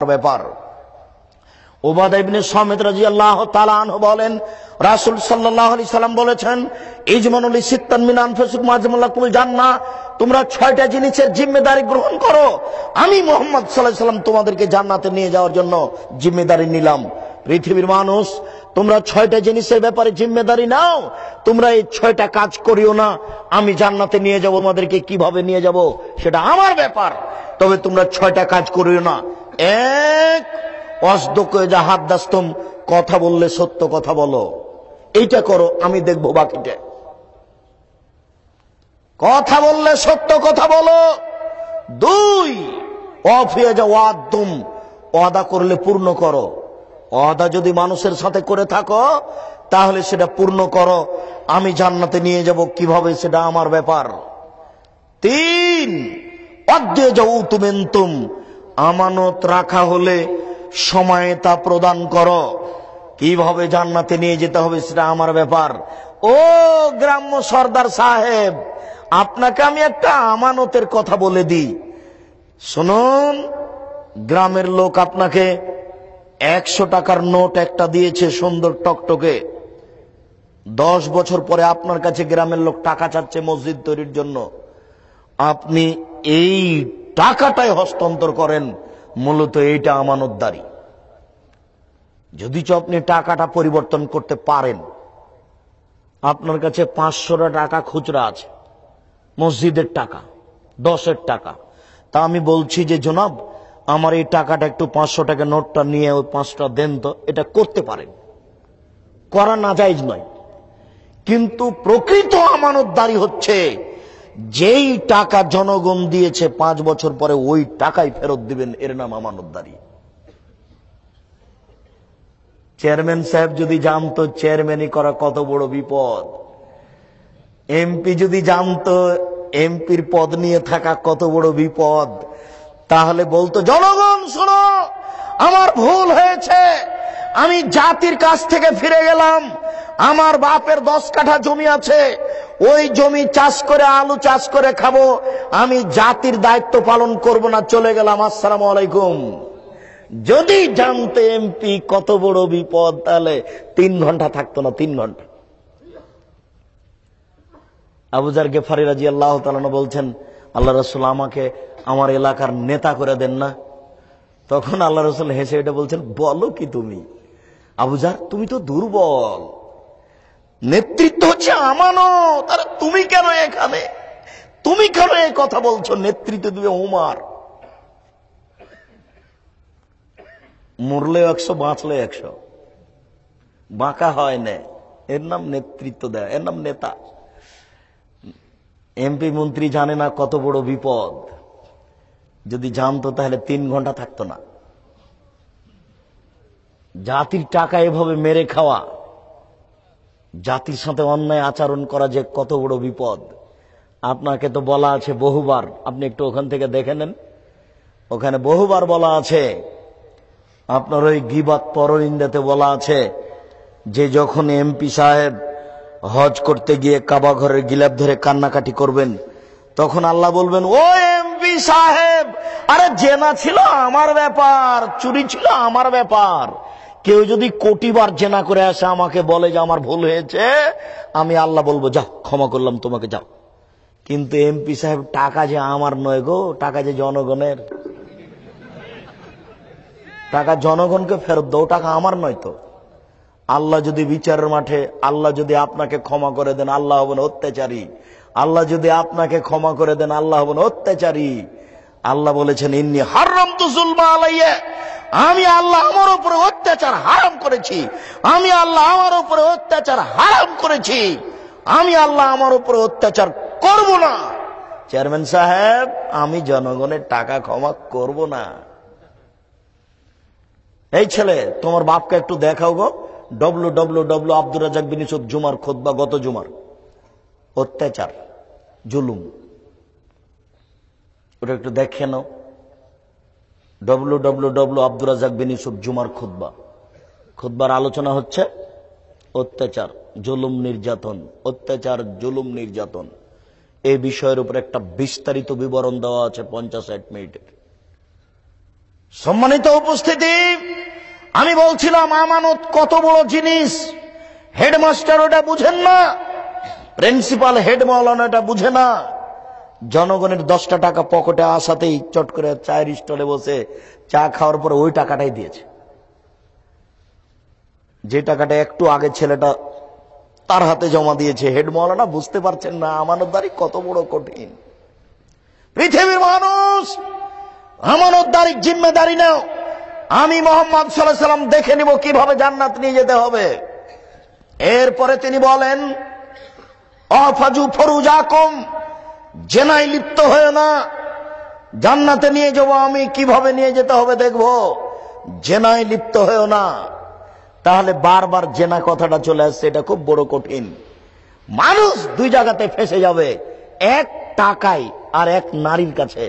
ব্যাপার। উবাদা ইবনে সামিত রাদিয়াল্লাহু তাআলা আনহু বলেন, রাসূল সাল্লাল্লাহু আলাইহি সাল্লাম বলেছেন, ইজমানু লিসিত্তান মিন আনফুসিকুম আযমালাকুমুল জান্নাহ, তোমরা 6টা জিনিসের জিম্মেদারি গ্রহণ করো, আমি মুহাম্মদ সাল্লাল্লাহু আলাইহি সাল্লাম তোমাদেরকে জান্নাতে নিয়ে যাওয়ার জন্য জিম্মেদারি নিলাম। পৃথিবীর মানুষ, তোমরা 6টা জিনিসের ব্যাপারে জিম্মেদারি নাও, তোমরা এই 6টা কাজ করিও না, আমি জান্নাতে নিয়ে যাব, তোমাদেরকে কিভাবে নিয়ে যাব সেটা আমার ব্যাপার, তবে তোমরা 6টা কাজ করিও না। এক, অসদকে জাহাদাস্তুম, কথা বললে সত্য কথা বলো, এইটা করো, আমি দেখবো বাকিটা। কথা বললে সত্য কথা বলো। 2, অফিয়াজা ওয়াদতুম, ওয়াদা করলে পূর্ণ করো। ওয়াদা যদি মানুষের সাথে করে থাকো তাহলে সেটা পূর্ণ করো, আমি জান্নাতে নিয়ে যাব কিভাবে সেটা আমার ব্যাপার। 3, অদ্দেজাউতুমেন্তুম, আমানত রাখা হলে সময়ে তা প্রদান করো, কিভাবে জান্নাতে নিয়ে যেতে হবে সেটা আমার ব্যাপার। ও গ্রাম্য সর্দার সাহেব, আপনাকে আমি একটা আমানতের কথা বলে দিই, শুনুন। গ্রামের লোক আপনাকে 100 টাকার নোট একটা দিয়েছে, সুন্দর টকটকে। 10 বছর পরে আপনার কাছে গ্রামের লোক টাকা চাচ্ছে মসজিদ তৈরির জন্য, আপনি এই টাকাটাই হস্তান্তর করেন, মূলত এইটা আমানতদারি। যদি আপনি টাকাটা পরিবর্তন করতে পারেন, আপনার কাছে 500 টাকা খুচরা আছে, মসজিদের টাকা, 10-এর টাকা, তা আমি বলছি যে জনাব, আমার এই টাকাটা একটু 500 টাকা নোটটা নিয়ে ওই 5টা দেন তো, এটা করতে পারেন, করা না জায়েজ নয়। কিন্তু প্রকৃত আমানতদারি হচ্ছে যেই টাকা জনগণ দিয়েছে 5 বছর পরে ওই টাকাই ফেরত দিবেন, এর নাম আমানতদারি। চেয়ারম্যান সাহেব যদি জানতো চেয়ারম্যানই করা কত বড় বিপদ, এমপি যদি জানতো এমপির পদ নিয়ে থাকা কত বড় বিপদ, তাহলে বলতো, জনগণ শোনো, আমার ভুল হয়েছে, আমি জাতির কাছ থেকে ফিরে গেলাম, আমার বাপের 10 কাঠা জমি আছে, ওই জমি চাষ করে আলু চাষ করে খাবো, আমি জাতির দায়িত্ব পালন করব না, চলে গেলাম, আসসালামু আলাইকুম। যদি জানতে এমপি কত বড় বিপদ, তাহলে 3 ঘন্টা থাকতো না, 3 ঘন্টা। আবু যার গেফারি রাদিয়াল্লাহু তাআলা বলছেন, আল্লাহ রাসূল, আমাকে আমার এলাকার নেতা করে দেন না। তখন আল্লাহ রাসূল হেসে এটা বলছেন, বলো কি তুমি আবু যার, তুমি তো দুর্বল, নেতৃত্ব হচ্ছে আমানত, আরে তুমি কেন এখানে, তুমি কেন এই কথা বলছো, নেতৃত্ব দিবে উমার। মরলে 100, বাঁচলে 100, বাঁকা হয় না, এর নাম নেতৃত্ব দেয়, এর নাম নেতা। এমপি মন্ত্রী জানে না কত বড় বিপদ, যদি জানতো তাহলে 3 ঘন্টা থাকতো না। জাতির টাকা এভাবে মেরে খাওয়া, জাতির সাথে অন্যায় আচরণ করা যে কত বড় বিপদ, আপনাকে তো বলা আছে বহুবার, আপনি একটু ওখান থেকে দেখে নেন, ওখানে বহুবার বলা আছে। আপনার ওই গীবত পরনিন্দাতে বলা আছে যে যখন এমপি সাহেব হজ করতে গিয়ে কাবা ঘরের গিলাপ ধরে কান্নাকাটি করবেন, তখন আল্লাহ বলবেন, ও এমপি সাহেব, আরে জেনা ছিল আমার ব্যাপার, চুরি ছিল আমার ব্যাপার, কেউ যদি কোটিবার জেনা করে আসে আমাকে বলে যে আমার ভুল হয়েছে, আমি আল্লাহ বলবো, যাও ক্ষমা করলাম তোমাকে, যাও। কিন্তু এমপি সাহেব, টাকা যে আমার নয় গো, টাকা যে জনগণের, টাকা জনগণকে ফেরত দাও, টাকা আমার নয় তো। আল্লাহ যদি বিচারের মাঠে, আল্লাহ যদি আপনাকে ক্ষমা করে দেন, আল্লাহ হবেন অত্যাচারী। আল্লাহ যদি আপনাকে ক্ষমা করে দেন, আল্লাহ হবেন অত্যাচারী। আল্লাহ বলেছেন, ইন্নী হারামতু যুলমা আলাইয়া, আমি আল্লাহ আমার উপরে অত্যাচার হারাম করেছি, আমি আল্লাহ আমার উপরে অত্যাচার হারাম করেছি, আমি আল্লাহ আমার উপরে অত্যাচার করব না। চেয়ারম্যান সাহেব, আমি জনগণের টাকা ক্ষমা করব না। এই ছেলে, তোমার বাপকে একটু দেখাও গো, www আব্দুর রাজ্জাক বিন ইউসুফ জুমার খুতবা, গত জুমার, অত্যাচার জুলুম, ওটা একটু দেখে নাও। www আব্দুর রাজ্জাক বিন ইউসুফ জুমার খুতবা, খুতবার আলোচনা হচ্ছে অত্যাচার, জুলুম, নির্যাতন, অত্যাচার, জুলুম, নির্যাতন, এই বিষয়ের উপর একটা বিস্তারিত বিবরণ দেওয়া আছে 50-60 মিনিটের। সম্মানিত উপস্থিতি, আমি বলছিলাম আমানত কত বড় জিনিস। হেডমাস্টার ওটা বুঝেন না, প্রিন্সিপাল হেড মাওলানা এটা বুঝে না। জনগণের 10টা টাকা পকেটে আসাতেই চট করে চায়ের স্টলে বসে চা খাওয়ার পরে ওই টাকাটাই দিয়েছে, যে টাকাটা একটু আগে ছেলেটা তার হাতে জমা দিয়েছে। হেড মাওলানা বুঝতে পারছেন না আমানতদারি কত বড় কঠিন। পৃথিবীর মানুষ, আমানতদারি জিম্মেদারি নাও। আমি মুহাম্মদ সাল্লাল্লাহু আলাইহি ওয়াসাল্লাম দেখে নিব কিভাবে জান্নাত নিয়ে যেতে হবে। এরপরে তিনি বলেন, আফাজু ফরুজাকুম, জেনায় লিপ্ত হয়ে না। জান্নাতে নিয়ে যাব আমি, কিভাবে নিয়ে যেতে হবে দেখবো। জেনায় লিপ্ত হয়েও না। তাহলে বারবার জেনা কথাটা চলে আসছে, এটা খুব বড় কঠিন। মানুষ দুই জায়গাতে ফেসে যাবে, এক টাকায় আর এক নারীর কাছে।